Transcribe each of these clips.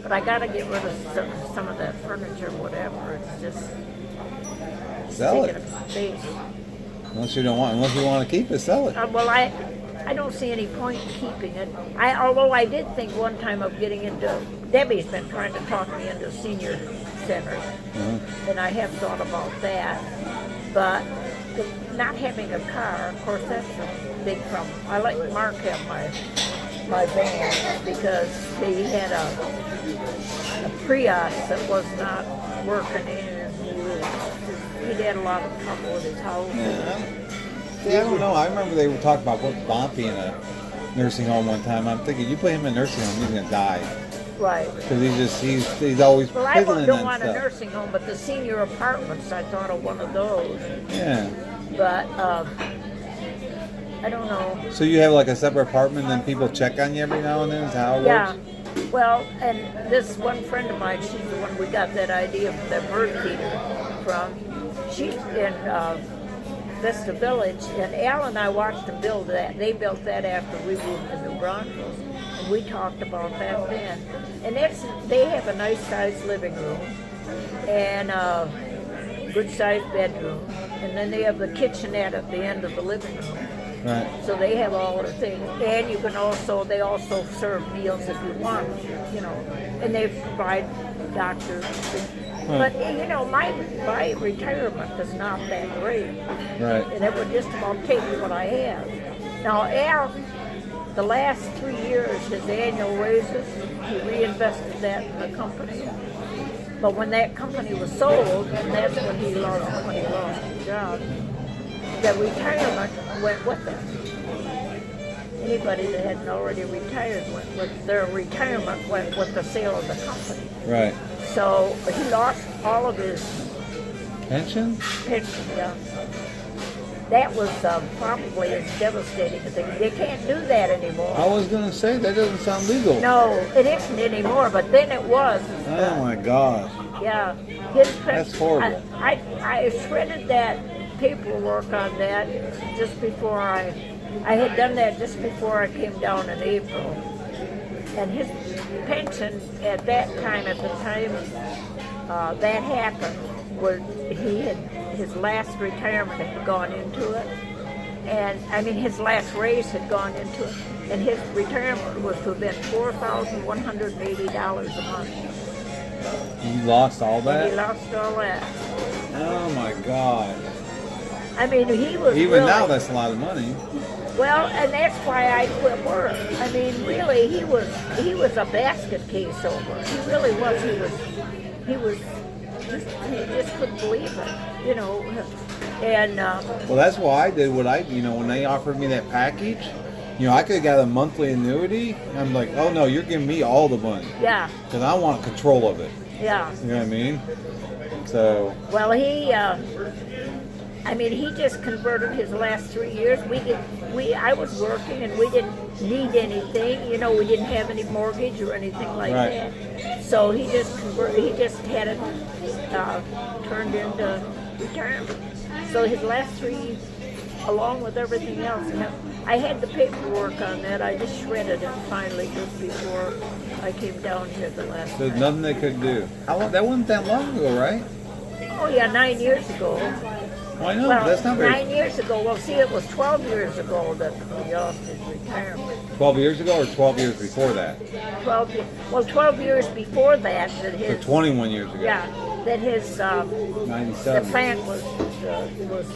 But I got to get rid of some of that furniture, whatever. It's just Sell taking it. up space. Unless you want to keep it, sell it. Well, I don't see any point in keeping it. Although I did think one time of getting into. Debbie's been trying to talk me into a senior center, and I have thought about that. But not having a car, of course, that's a big problem. I let Mark have my van because he had a Prius that was not working, and he'd had a lot of trouble with his house. See, I don't know. I remember they were talking about putting Bompy in a nursing home one time. I'm thinking, you put him in a nursing home, he's gonna die. Right. Because he's always Well, I piddling don't and want stuff. a nursing home, but the senior apartments, I thought of one of those. Yeah. But I don't know. So you have like a separate apartment, and then people check on you every now and then. Is that how it Yeah. works? Well, and this one friend of mine, she's the one we got that idea for that bird feeder from. She's in Vista Village, and Al and I watched them build that. They built that after we moved to New Braunfels, and we talked about that then. And they have a nice sized living room and a good sized bedroom, and then they have the kitchenette at the end of the living room. Right. So they have all the things, and they also serve meals if you want, and they provide doctors. But my retirement is not that great, Right. and it would just about take what I have. Now Al, the last 3 years, his annual raises, he reinvested that in the company. But when that company was sold, and that's when he lost his job, the retirement went with it. Anybody that hadn't already retired went with their retirement went with the sale of the company. Right. So he lost all of his Pension? pension. Yeah. That was probably as devastating a thing. They can't do that anymore. I was gonna say that doesn't sound legal. No, it isn't anymore. But then it was. Oh my gosh. Yeah, his That's horrible. I shredded that paperwork on that just before I had done that just before I came down in April. And his pension at that time, that happened, was his last retirement had gone into it. And I mean, his last raise had gone into it. And his retirement was to have been $4,180 a month. You lost all And that? he lost all that. Oh my god. I mean, he was Even really, now, that's a lot of money. well, and that's why I quit work. I mean, really, he was a basket case over. He really was. He just couldn't believe it, And Well, that's why I did what I, when they offered me that package, I could have got a monthly annuity. I'm like, oh no, you're giving me all the money. yeah, Because I want control of it. yeah. You know what I mean? So, Well, he just converted his last 3 years. I was working and we didn't need anything. We didn't have any mortgage or anything like Right. that. So he just had it turned into retirement. So his last 3, along with everything else, I had the paperwork on that. I just shredded it finally just before I came down here the last there's time. nothing they could do. How long? That wasn't that long ago, right? Oh yeah, 9 years ago. Well, I know, Well, that's not very... 9 years ago. Well, see, it was 12 years ago that he lost his retirement. 12 years ago or 12 years before that? 12 years before that So his 21 years ago. yeah, that his the 97. plant was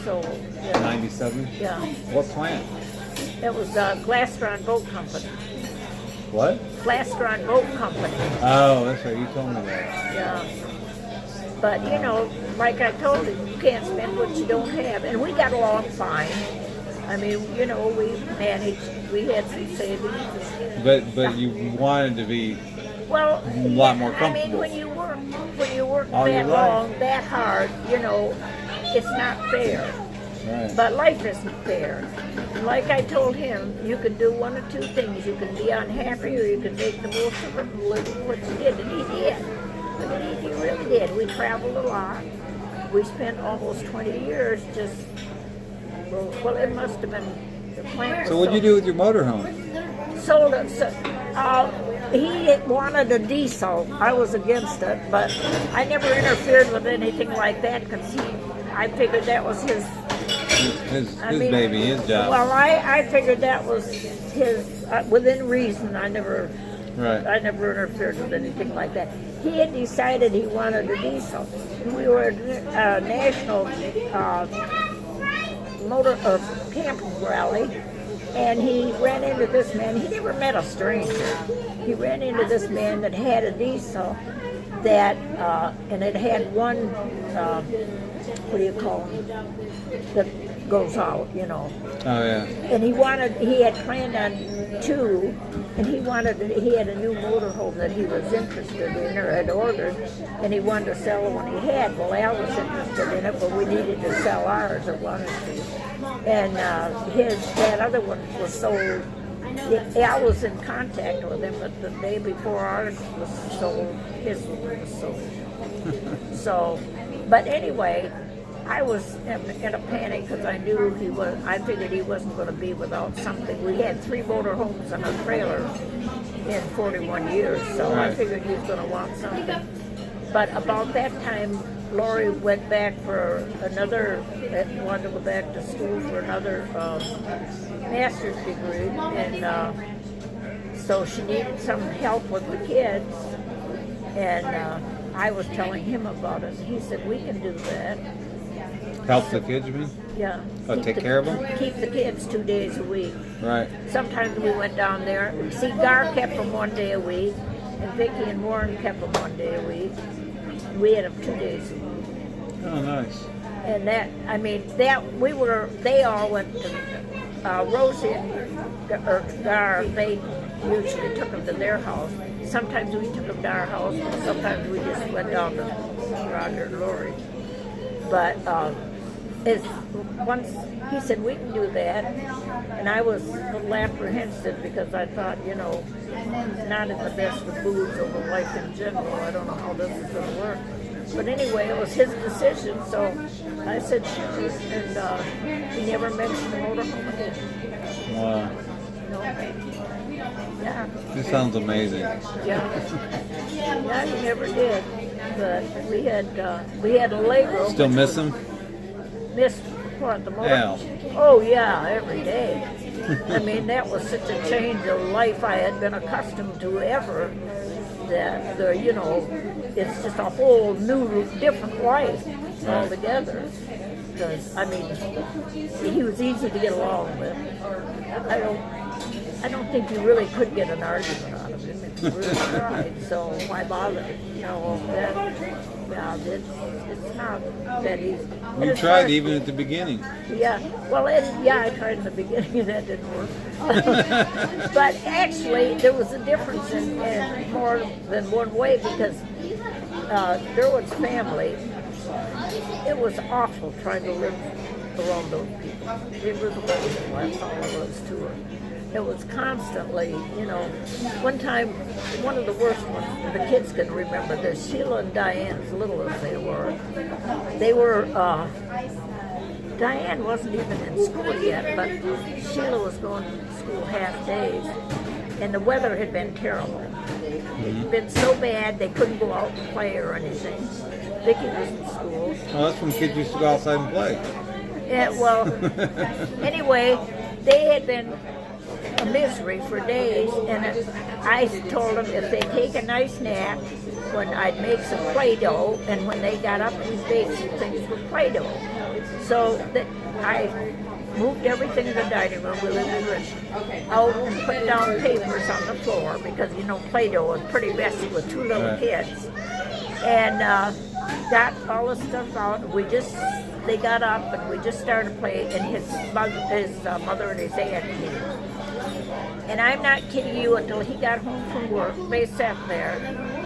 sold. Yeah. 97? Yeah, What plant? it was Glastron Boat Company. What? Glastron Boat Company. Oh, that's right. You told me that. Yeah. But like I told him, you can't spend what you don't have, and we got along fine. I mean, we managed. We had some savings. But you wanted to be Well, a lot more I mean, comfortable. when you work All your that life. long, that hard, it's not fair. Right. But life isn't fair. Like I told him, you can do one of two things. You can be unhappy, or you can make the most of it and live with what you did. And he did. I mean, he really did. We traveled a lot. We spent almost 20 years just. Well, it must have been the plant. So what'd you do with your motorhome? Sold it. he wanted a diesel. I was against it, but I never interfered with anything like that because I figured that was his baby, his job. Well, I figured that was his, within reason. I never interfered with anything like that. He had decided he wanted a diesel. We were at a national motor or camping rally, and he ran into this man. He never met a stranger. He ran into this man that had a diesel that, and it had one, what do you call them, that goes out, you know. Oh, yeah. And he had planned on two, and he had a new motorhome that he was interested in or had ordered, and he wanted to sell the one he had. Well, Al was interested in it, but we needed to sell ours at one or two. And that other one was sold. Al was in contact with him, but the day before ours was sold, his one was sold. So, but anyway, I was in a panic because I knew I figured he wasn't going to be without something. We had 3 motorhomes and a trailer in 41 years, so I figured he was going to want something. But about that time, Lori went back for wanted to go back to school for another master's degree, and so she needed some help with the kids, and I was telling him about it. He said, we can do that. Help the kids, you mean? Yeah. Oh, take care of them? Keep the kids 2 days a week. Right. Sometimes we went down there. See, Gar kept them 1 day a week, and Vicki and Warren kept them 1 day a week. We had them 2 days a week. Oh, nice. And they all went to, Rosie or Gar, they usually took them to their house. Sometimes we took them to our house, and sometimes we just went down to Roger and Lori. But once he said we can do that, and I was a little apprehensive because I thought, he's not in the best of moods over life in general. I don't know how this is going to work. But anyway, it was his decision, so I said sure, and he never mentioned the motorhome again. Wow. Yeah. This sounds amazing. Yeah, he never did. But we had a Allegro. Still miss him? Miss what, the motor? Al. Oh yeah, every day. I mean, that was such a change of life I had been accustomed to ever. That it's just a whole new, different life altogether. Because he was easy to get along with. I don't think you really could get an argument out of him if you really tried. So why bother? It's not that easy. You tried even at the beginning. Yeah, well, I tried in the beginning and that didn't work. But actually, there was a difference in more than one way because Derwood's family, it was awful trying to live around those people. It was awful, that's all it was to her. It was constantly, one time, one of the worst ones, the kids can remember this, Sheila and Diane, as little as they were, Diane wasn't even in school yet, but Sheila was going to school half days, and the weather had been terrible. It had been so bad they couldn't go out and play or anything. Vicki was in school. Oh, that's when kids used to go outside and play. Yeah, well, anyway, they had been a misery for days, and I told them if they take a nice nap, when I'd make some Play-Doh, and when they got up, we'd bake some things with Play-Doh. So I moved everything in the dining room with an enriched out and put down papers on the floor because Play-Doh was pretty messy with 2 little kids, and got all the stuff out. They got up and we just started playing, and his mother and his aunt came. And I'm not kidding you, until he got home from work, they sat there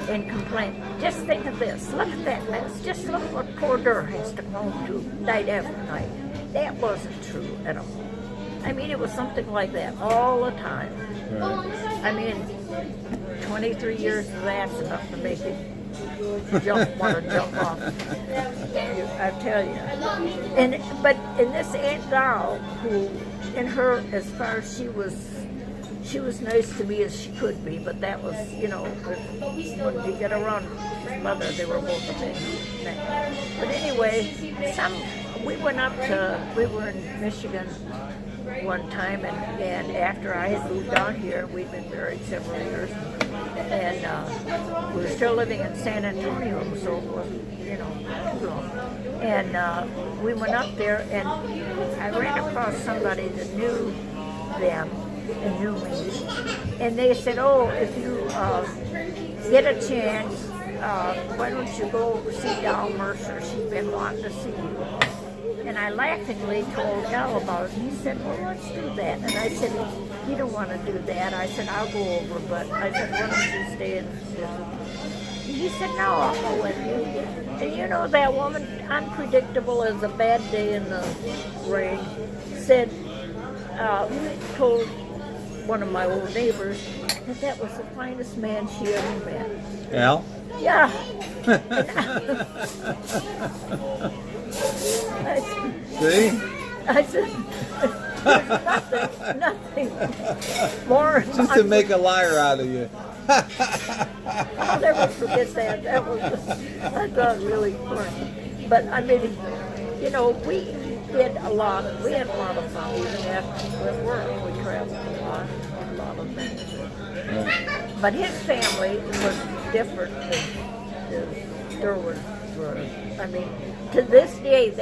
and complained. Just think of this, look at that mess. Just look what poor Durr has to come home to night after night. That wasn't true at all. It was something like that all the time. Right. 23 years of that's enough to make you want to jump off. I tell you. But in this Aunt Doll, who, in her, as far as she was nice to me as she could be, but that was, you know, when you get around his mother, they were both a big thing. But anyway, we were in Michigan one time, and after I had moved down here, we'd been married several years, and we were still living in San Antonio, so it wasn't, you know, too long. And we went up there, and I ran across somebody that knew them and knew me, and they said, "Oh, if you get a chance, why don't you go see Dal Mercer? She's been wanting to see you." And I laughingly told Al about it. And he said, "Well, let's do that." And I said, "You don't want to do that." I said, "I'll go over," but I said, "Why don't you stay and visit?" And he said, "No, I'll go with you." And you know, that woman, unpredictable as a bad day in the rain, said, told one of my old neighbors that was the finest man she ever met. Al? Yeah. See? I said, there's nothing more. Just to make a liar out of you. I'll never forget that. That was, I thought, really funny. But I mean, you know, we did a lot. We had a lot of fun even after work. We traveled a lot of things. Right. But his family was different than Derwin was. I mean, to this day,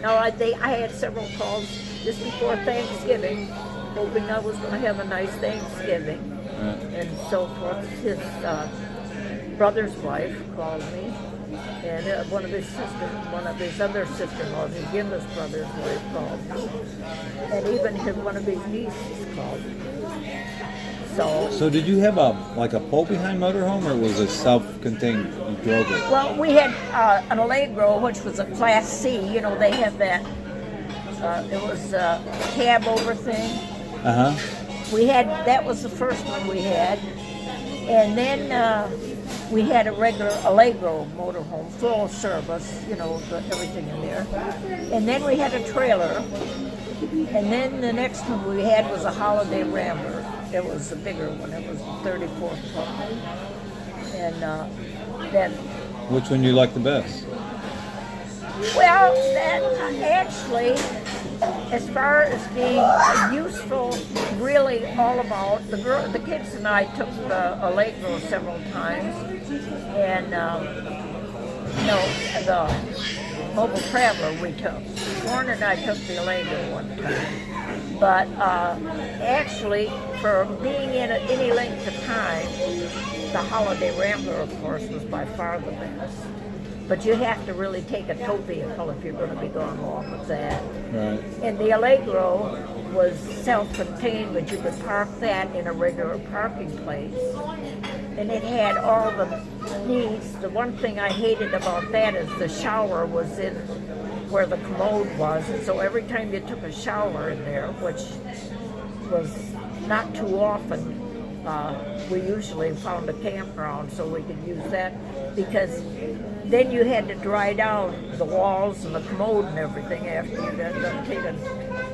I had several calls just before Thanksgiving, hoping I was going to have a nice Thanksgiving. And so forth. His brother's wife called me, and one of his other sister-in-laws, again his brother's wife, called me, and even one of his nieces called me. So did you have a pull-behind motorhome, or was it self-contained? You drove it? Well, we had an Allegro, which was a Class C. You know, they have that. It was a cab over thing. That was the first one we had, and then we had a regular Allegro motorhome, full service, you know, everything in there. And then we had a trailer, and then the next one we had was a Holiday Rambler. It was a bigger one. It was 34 foot. And then. Which one you like the best? Well, that actually, as far as being useful, really all about the kids and I took the Allegro several times, and the Mobile Traveler we took. Warren and I took the Allegro one time. But actually, for being in any length of time, the Holiday Rambler, of course, was by far the best. But you have to really take a tow vehicle if you're going to be going along with that. Right. And the Allegro was self-contained, but you could park that in a regular parking place. And it had all the needs. The one thing I hated about that is the shower was in where the commode was, and so every time you took a shower in there, which was not too often, we usually found a campground so we could use that, because then you had to dry down the walls and the commode and everything after you got done taking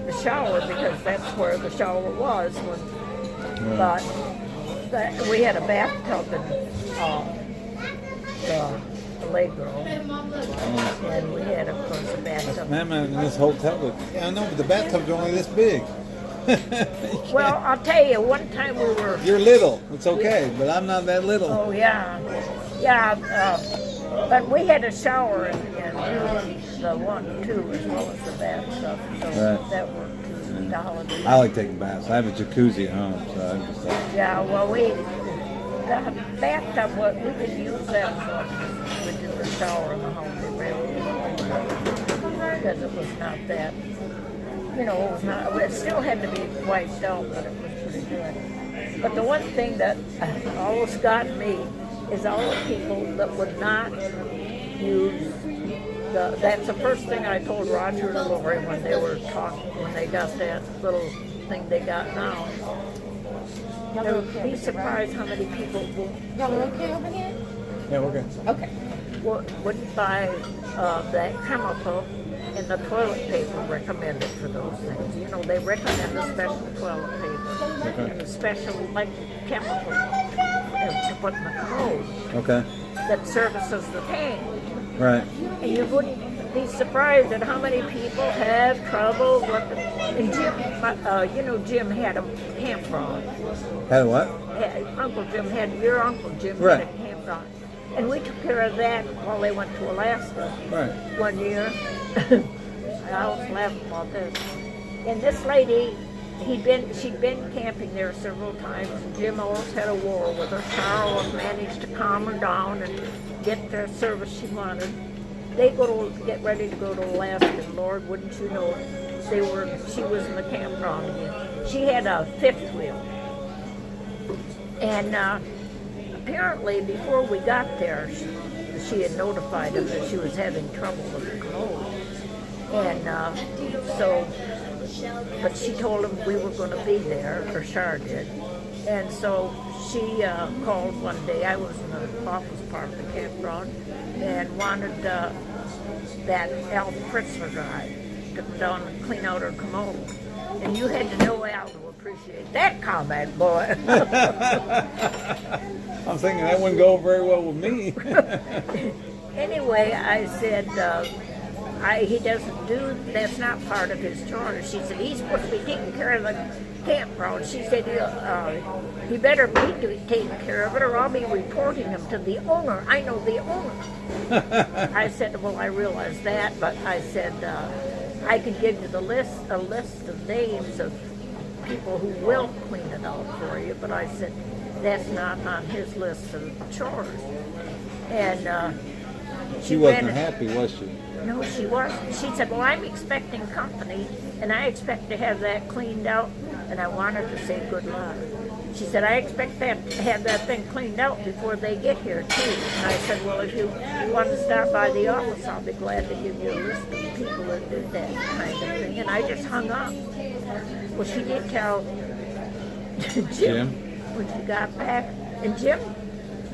the shower, because that's where the shower was. But we had a bathtub in the Allegro, and we had, of course, a bathtub. Man, in this hotel, I know, but the bathtub's only this big. Well, I'll tell you, one time we were... You're little. It's okay, but I'm not that little. Oh, yeah. Yeah, but we had a shower in the one, too, as well as the bathtub, so that worked, too, the Holiday. I like taking baths. I have a jacuzzi at home, so I just like... Yeah, well, the bathtub, we could use that for, we did the shower in the Holiday Rambler, because it was not that... You know, it still had to be wiped out, but it was pretty good. But the one thing that always got me is all the people that would not use that's the first thing I told Roger and Lori when they were talking, when they got that little thing they got now. They would be surprised how many people Y'all are okay over here? Yeah, we're good. Okay. wouldn't buy that chemical and the toilet paper recommended for those things. You know, they recommend a special toilet paper and a special like chemical to put in the commode Okay. that services the paint. Right. And you wouldn't be surprised at how many people have trouble with it. And Jim, you know, Jim had a campground. Had what? Your Uncle Jim Right. had a campground. And we took care of that while they went to Alaska Right. one year. I always laugh about this. And this lady, she'd been camping there several times. And Jim always had a war with her. Charles managed to calm her down and get the service she wanted. They get ready to go to Alaska, and Lord, wouldn't you know, she was in the campground again. She had a fifth wheel. And apparently, before we got there, she had notified him that she was having trouble with the commode. And but she told him we were going to be there, or Char did. And so she called one day. I was in the office part of the campground and wanted that Al Fritzler guy to come down and clean out her commode. And you had to know Al to appreciate that comment, boy. I'm thinking that wouldn't go very well with me. Anyway, I said, he doesn't do, that's not part of his charter. She said, he's supposed to be taking care of the campground. She said, he better be taking care of it or I'll be reporting him to the owner. I know the owner. I said, well, I realize that, but I said, I could give you a list of names of people who will clean it out for you, but I said, that's not on his list of chores. And She wasn't happy, was she? No, she wasn't. She said, well, I'm expecting company, and I expect to have that cleaned out, and I wanted to say good luck. She said, I expect to have that thing cleaned out before they get here, too. And I said, well, if you want to stop by the office, I'll be glad to give you a list of people that do that kind of thing. And I just hung up. Well, she did tell Jim when she got back, and Jim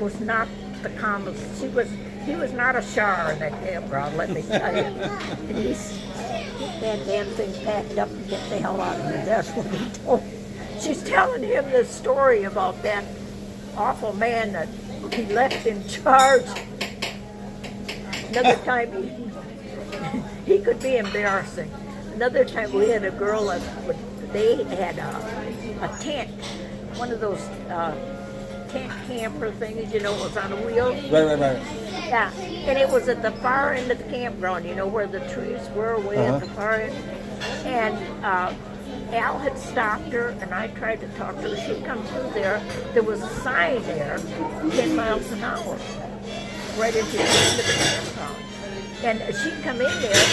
was not the calmest. He was not a Char in that campground, let me tell you. And he's get that damn thing packed up and get the hell out of here. That's what he told me. She's telling him this story about that awful man that he left in charge. Another time he could be embarrassing. Another time we had a girl they had a tent, one of those tent camper things, you know, it was on a wheel. Right. Yeah, and it was at the far end of the campground, you know, where the trees were way at the far end. And Al had stopped her, and I tried to talk to her. She'd come through there. There was a sign there, 10 miles an hour, right into the end of the campground. And she'd come in there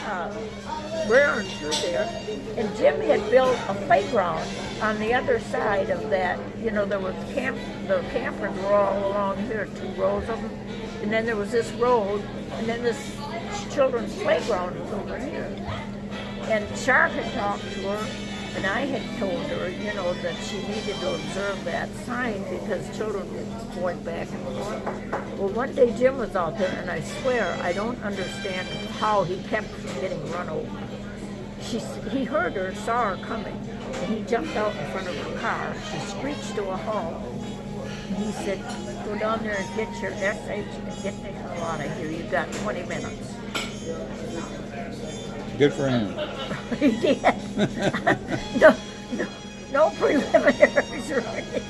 and rearing through there. And Jim had built a playground on the other side of that. You know, there was the campers were all along here, 2 rows of them. And then there was this road, and then this children's playground was over here. And Char had talked to her, and I had told her, you know, that she needed to observe that sign because children were going back and forth. Well, one day Jim was out there, and I swear I don't understand how he kept from getting run over. He heard her, saw her coming, and he jumped out in front of her car. She screeched to a halt, and he said, go down there and get your SH and get the hell out of here. You've got 20 minutes. Good for him. He did. No preliminaries or anything.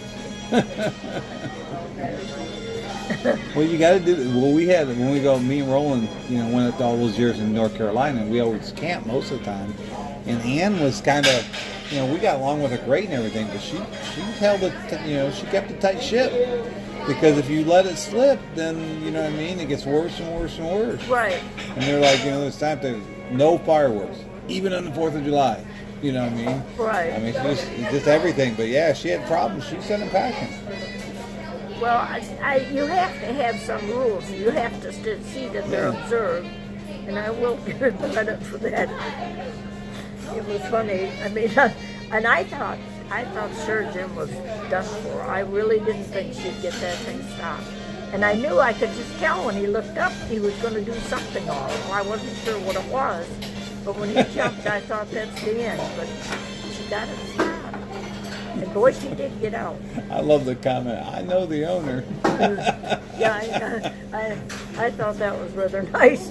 Well, you got to do. Well, we had when we go. Me and Roland, you know, went up all those years in North Carolina. We always camped most of the time. And Ann was kind of, you know, we got along with her great and everything, but she held it. You know, she kept a tight ship. Because if you let it slip, then, you know what I mean, it gets worse and worse and worse. Right. And they're like, you know, this time there's no fireworks, even on the 4th of July. You know what I mean? Right. I mean, just everything. But yeah, she had problems. She sent them packing. Well, you have to have some rules. You have to see that they're observed. And I will give her credit for that. It was funny. I mean, and I thought sure Jim was done for. I really didn't think she'd get that thing stopped. And I knew I could just tell when he looked up he was going to do something off. Well, I wasn't sure what it was. But when he jumped, I thought that's the end. But she got it stopped. And boy, she did get out. I love the comment. I know the owner. Yeah, I thought that was rather nice.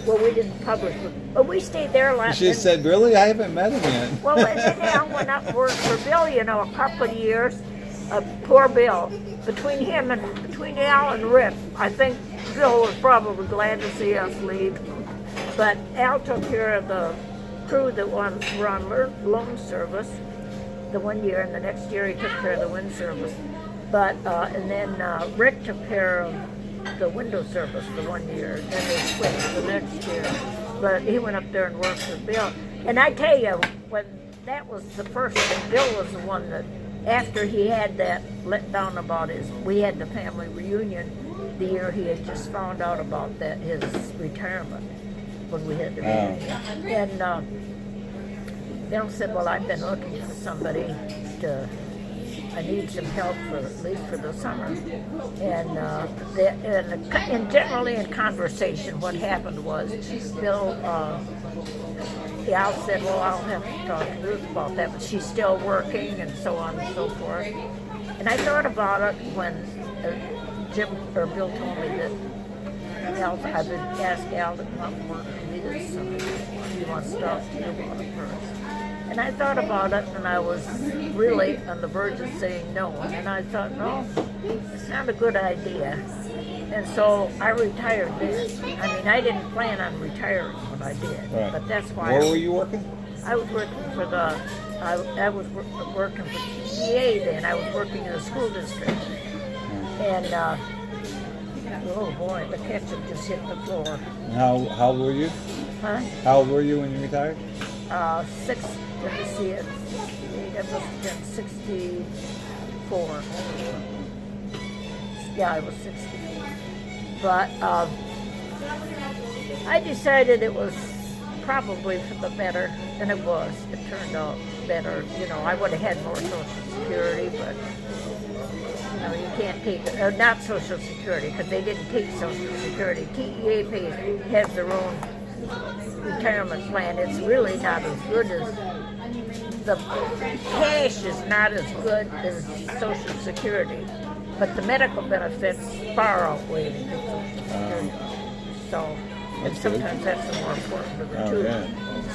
Well, we didn't publish it. But we stayed there last She said, really? I haven't met him yet. Well, and then Al went up and worked for Bill, a couple of years. Poor Bill. Between Al and Rick, I think Bill was probably glad to see us leave. But Al took care of the crew that were on loan service the one year, and the next year he took care of the wind service. But and then Rick took care of the window service the one year, and then they switched the next year. But he went up there and worked for Bill. And I tell you, when that was the first thing, Bill was the one that, after he had that let down about we had the family reunion the year he had just found out about that, his retirement, when we had the reunion. And Bill said, well, I've been looking for somebody I need some help at least for the summer. And generally in conversation, what happened was Bill, Al said, well, I'll have to talk to Ruth about that, but she's still working and so on and so forth. And I thought about it when Bill told me that I've been asked Al to come up and work for me this summer. He wants to talk to you about it first. And I thought about it, and I was really on the verge of saying no. And I thought, no, it's not a good idea. And so I retired then. I mean, I didn't plan on retiring when I did, right. But that's why. Where were you working? I was working for I was working for TEA then. I was working in the school district. And, oh boy, the ketchup just hit the floor. How old were you? Huh? How old were you when you retired? Let me see, it must have been 64. Yeah, I was 64. But I decided it was probably for the better, and it was. It turned out better. I would have had more Social Security, but you can't take it. Not Social Security, because they didn't take Social Security. TEA has their own retirement plan. It's really not as good as the cash is not as good as Social Security, but the medical benefits far outweigh the Social Security. So, and sometimes that's the more important of the two. Yeah.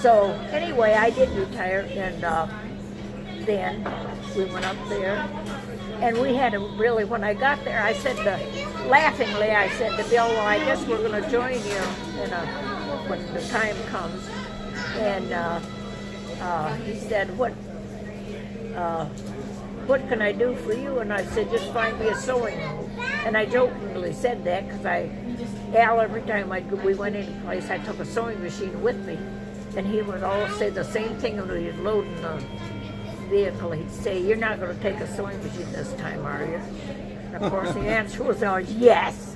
So anyway, I did retire, and then we went up there, and we had when I got there, I said laughingly, I said to Bill, well, I guess we're going to join you when the time comes. And he said, what can I do for you? And I said, just find me a sewing room. And I jokingly said that because Al, every time we went into a place, I took a sewing machine with me. And he would always say the same thing when he was loading the vehicle. He'd say, you're not going to take a sewing machine this time, are you? And of course, the answer was always yes.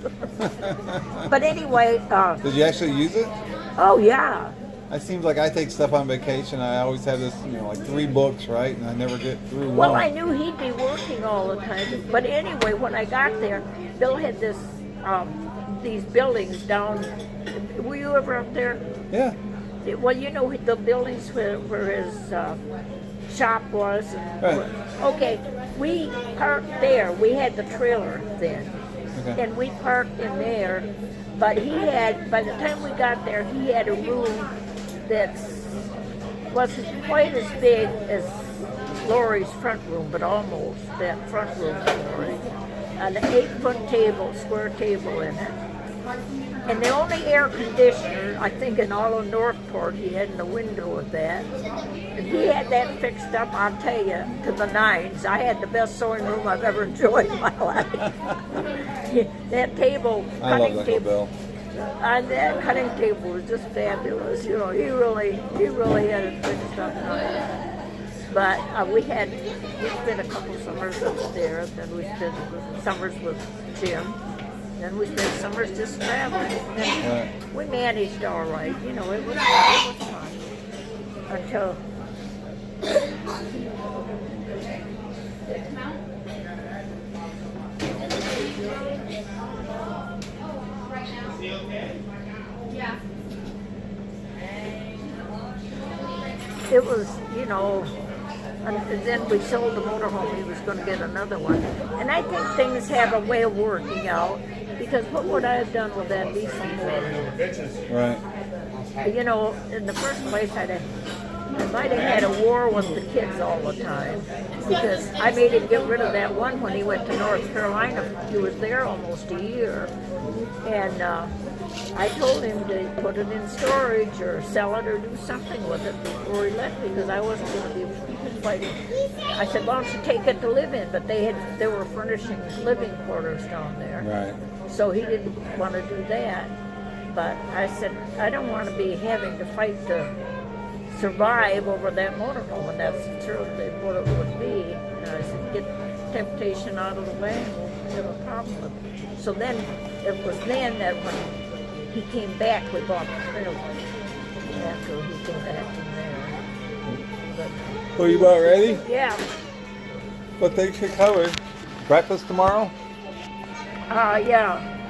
But anyway. Did you actually use it? Oh, yeah. It seems like I take stuff on vacation. I always have this, like 3 books, right? And I never get through one. Well, I knew he'd be working all the time. But anyway, when I got there, Bill had these buildings down. Were you ever up there? Yeah. Well, the buildings where his shop was. Right. Okay, we parked there. We had the trailer then. Okay. And we parked in there. But by the time we got there, he had a room that wasn't quite as big as Lori's front room, but almost that front room of Lori. An 8-foot table, square table in it. And the only air conditioner, I think, in all of Northport, he had in the window of that. And he had that fixed up, I'll tell you, to the nines. I had the best sewing room I've ever enjoyed in my life. That table, cutting table. That cutting table was just fabulous. He really had it fixed up nice. But we spent a couple summers up there. Then we spent summers with Jim. Then we spent summers just traveling. And we managed all right. It was fun. Until It was, you know, and then we sold the motorhome. He was going to get another one. And I think things have a way of working out, because what would I have done with that diesel motor? Right. You know, in the first place, I might have had a war with the kids all the time, because I made him get rid of that one when he went to North Carolina. He was there almost a year. And I told him to put it in storage or sell it or do something with it before he left, because I wasn't going to be fighting. I said, why don't you take it to live in? But they were furnishing living quarters down there. Right. So he didn't want to do that. But I said, I don't want to be having to fight to survive over that motorhome, and that's certainly what it would be. And I said, get temptation out of the way and we'll have a problem with it. So then, it was then that when he came back, we bought the trailer after he came back from there. But, Well, you about ready? yeah, Well, thanks for coming. Breakfast tomorrow? yeah.